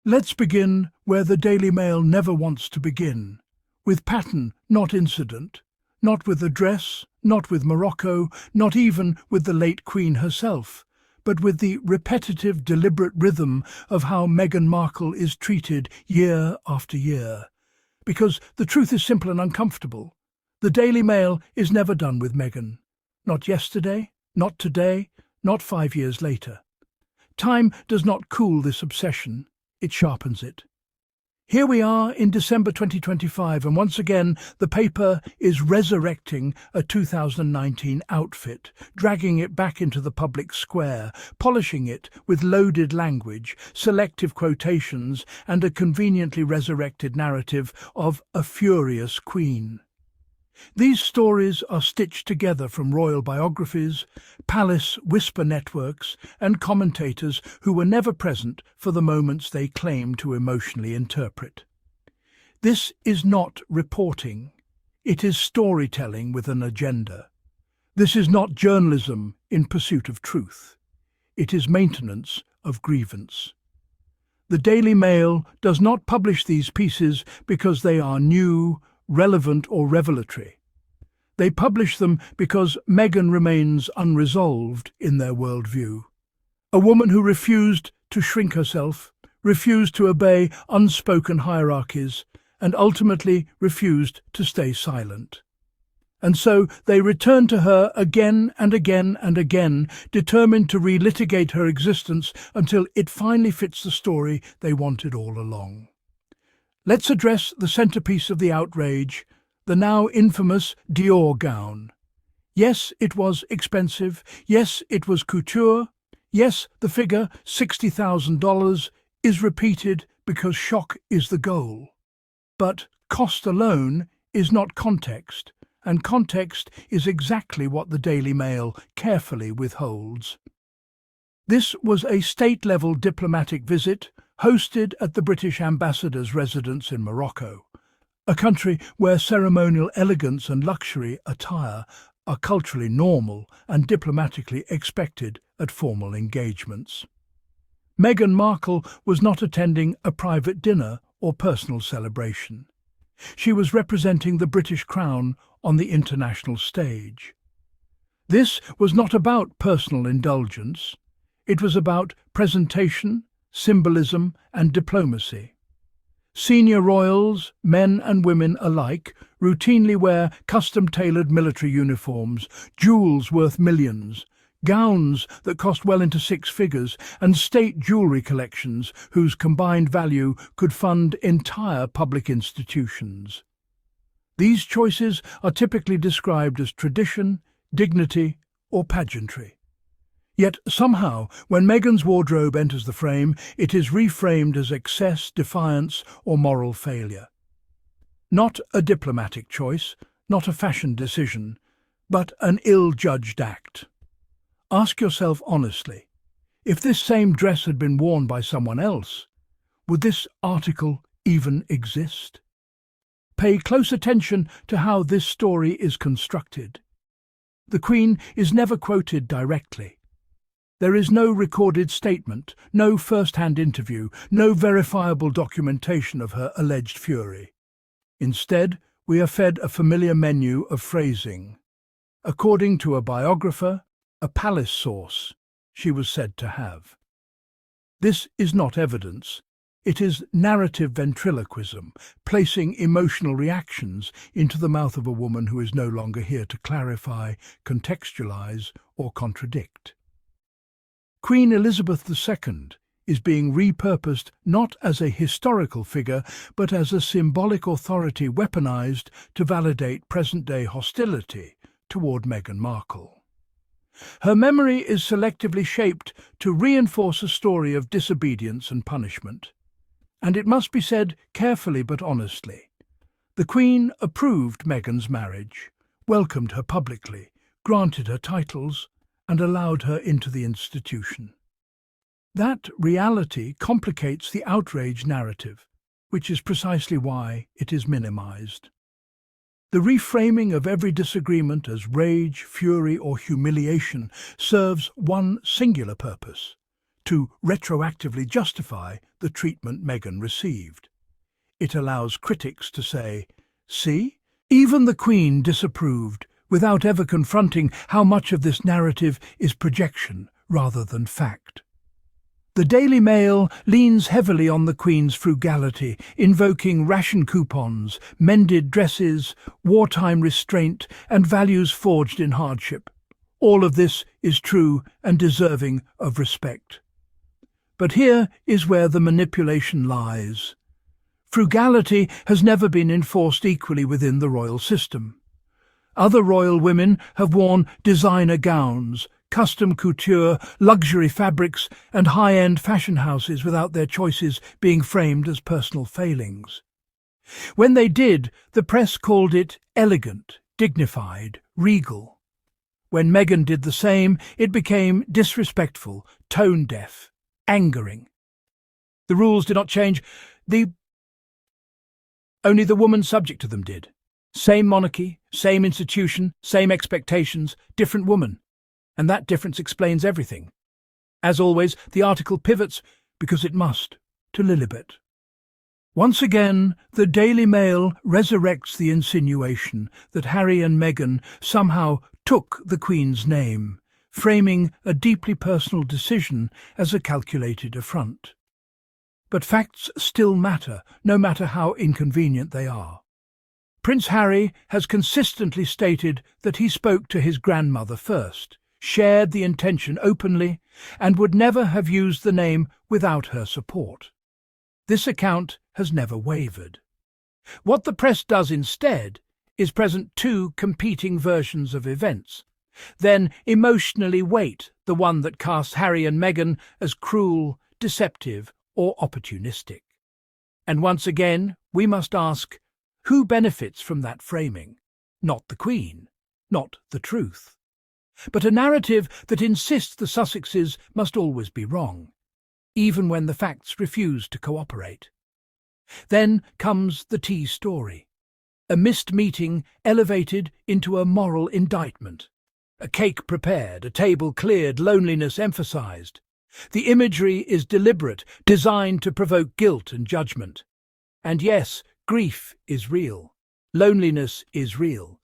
Let's begin where the Daily Mail never wants to begin, with pattern, not incident, not with the dress, not with Morocco, not even with the late Queen herself, but with the repetitive, deliberate rhythm of how Meghan Markle is treated year after year. Because the truth is simple and uncomfortable. The Daily Mail is never done with Meghan. Not yesterday, not today, not 5 years later. Time does not cool this obsession, it sharpens it. Here we are in December 2025, and once again the paper is resurrecting a 2019 outfit, dragging it back into the public square, polishing it with loaded language, selective quotations, and a conveniently resurrected narrative of a furious queen. These stories are stitched together from royal biographies, palace whisper networks, and commentators who were never present for the moments they claim to emotionally interpret. This is not reporting. It is storytelling with an agenda. This is not journalism in pursuit of truth. It is maintenance of grievance. The Daily Mail does not publish these pieces because they are new, relevant or revelatory. They publish them because Meghan remains unresolved in their worldview. A woman who refused to shrink herself, refused to obey unspoken hierarchies, and ultimately refused to stay silent. And so they return to her again and again and again, determined to relitigate her existence until it finally fits the story they wanted all along. Let's address the centerpiece of the outrage, the now infamous Dior gown. Yes, it was expensive. Yes, it was couture. Yes, the figure, $60,000, is repeated because shock is the goal. But cost alone is not context, and context is exactly what the Daily Mail carefully withholds. This was a state-level diplomatic visit hosted at the British ambassador's residence in Morocco, a country where ceremonial elegance and luxury attire are culturally normal and diplomatically expected at formal engagements. Meghan Markle was not attending a private dinner or personal celebration. She was representing the British Crown on the international stage. This was not about personal indulgence. It was about presentation, symbolism, and diplomacy. Senior royals, men and women alike, routinely wear custom-tailored military uniforms, jewels worth millions, gowns that cost well into six figures, and state jewellery collections whose combined value could fund entire public institutions. These choices are typically described as tradition, dignity, or pageantry. Yet somehow, when Meghan's wardrobe enters the frame, it is reframed as excess, defiance, or moral failure. Not a diplomatic choice, not a fashion decision, but an ill-judged act. Ask yourself honestly, if this same dress had been worn by someone else, would this article even exist? Pay close attention to how this story is constructed. The Queen is never quoted directly. There is no recorded statement, no first-hand interview, no verifiable documentation of her alleged fury. Instead, we are fed a familiar menu of phrasing. According to a biographer, a palace source she was said to have. This is not evidence. It is narrative ventriloquism, placing emotional reactions into the mouth of a woman who is no longer here to clarify, contextualize, or contradict. Queen Elizabeth II is being repurposed not as a historical figure, but as a symbolic authority weaponized to validate present-day hostility toward Meghan Markle. Her memory is selectively shaped to reinforce a story of disobedience and punishment. And it must be said carefully but honestly. The Queen approved Meghan's marriage, welcomed her publicly, granted her titles, and allowed her into the institution. That reality complicates the outrage narrative, which is precisely why it is minimized. The reframing of every disagreement as rage, fury, or humiliation serves one singular purpose: to retroactively justify the treatment Meghan received. It allows critics to say, "See, even the Queen disapproved," without ever confronting how much of this narrative is projection rather than fact. The Daily Mail leans heavily on the Queen's frugality, invoking ration coupons, mended dresses, wartime restraint, and values forged in hardship. All of this is true and deserving of respect. But here is where the manipulation lies. Frugality has never been enforced equally within the royal system. Other royal women have worn designer gowns, custom couture, luxury fabrics, and high-end fashion houses without their choices being framed as personal failings. When they did, the press called it elegant, dignified, regal. When Meghan did the same, it became disrespectful, tone-deaf, angering. The rules did not change. Only the woman subject to them did. Same monarchy, same institution, same expectations, different woman. And that difference explains everything. As always, the article pivots, because it must, to Lilibet. Once again, the Daily Mail resurrects the insinuation that Harry and Meghan somehow took the Queen's name, framing a deeply personal decision as a calculated affront. But facts still matter, no matter how inconvenient they are. Prince Harry has consistently stated that he spoke to his grandmother first, shared the intention openly, and would never have used the name without her support. This account has never wavered. What the press does instead is present two competing versions of events, then emotionally weight the one that casts Harry and Meghan as cruel, deceptive, or opportunistic. And once again, we must ask, who benefits from that framing? Not the Queen, not the truth, but a narrative that insists the Sussexes must always be wrong, even when the facts refuse to cooperate. Then comes the tea story, a missed meeting elevated into a moral indictment, a cake prepared, a table cleared, loneliness emphasized. The imagery is deliberate, designed to provoke guilt and judgment. And yes, grief is real, loneliness is real,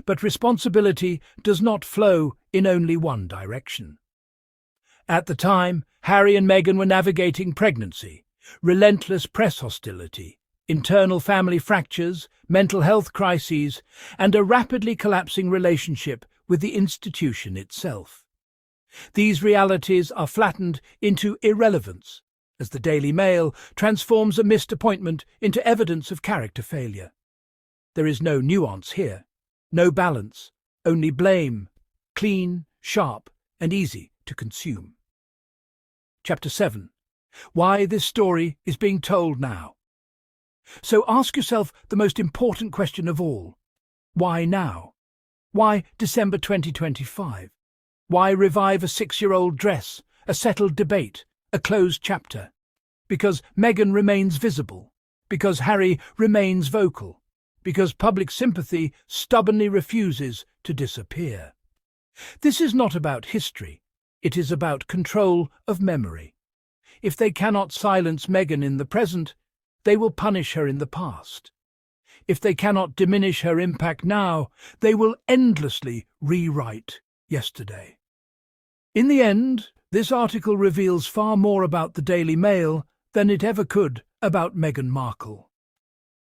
but responsibility does not flow in only one direction. At the time, Harry and Meghan were navigating pregnancy, relentless press hostility, internal family fractures, mental health crises, and a rapidly collapsing relationship with the institution itself. These realities are flattened into irrelevance as the Daily Mail transforms a missed appointment into evidence of character failure. There is no nuance here, no balance, only blame, clean, sharp, and easy to consume. Chapter 7. Why this story is being told now. So ask yourself the most important question of all. Why now? Why December 2025? Why revive a 6-year-old dress, a settled debate, a closed chapter? Because Meghan remains visible, because Harry remains vocal, because public sympathy stubbornly refuses to disappear. This is not about history, it is about control of memory. If they cannot silence Meghan in the present, they will punish her in the past. If they cannot diminish her impact now, they will endlessly rewrite yesterday. In the end, this article reveals far more about the Daily Mail than it ever could about Meghan Markle.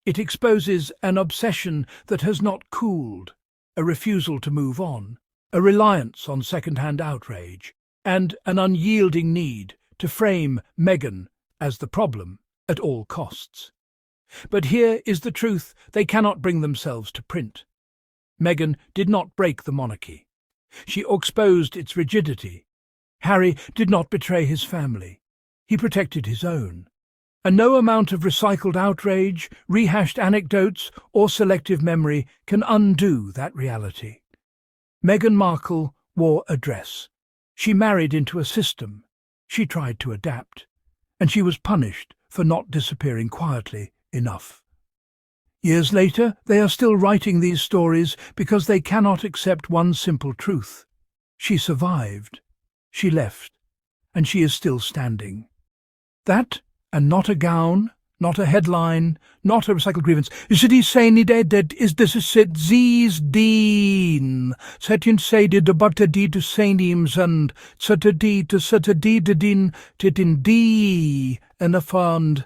It exposes an obsession that has not cooled, a refusal to move on, a reliance on second-hand outrage, and an unyielding need to frame Meghan as the problem at all costs. But here is the truth they cannot bring themselves to print. Meghan did not break the monarchy. She exposed its rigidity. Harry did not betray his family. He protected his own. And no amount of recycled outrage, rehashed anecdotes, or selective memory can undo that reality. Meghan Markle wore a dress. She married into a system. She tried to adapt. And she was punished for not disappearing quietly enough. Years later, they are still writing these stories because they cannot accept one simple truth. She survived. She left. and she is still standing. That, and not a gown, not a headline, not a recycled grievance. City sayni dead is this sit z's dean. Setin say de butter d to sanims and sutadi to sutadi din titin d and a fond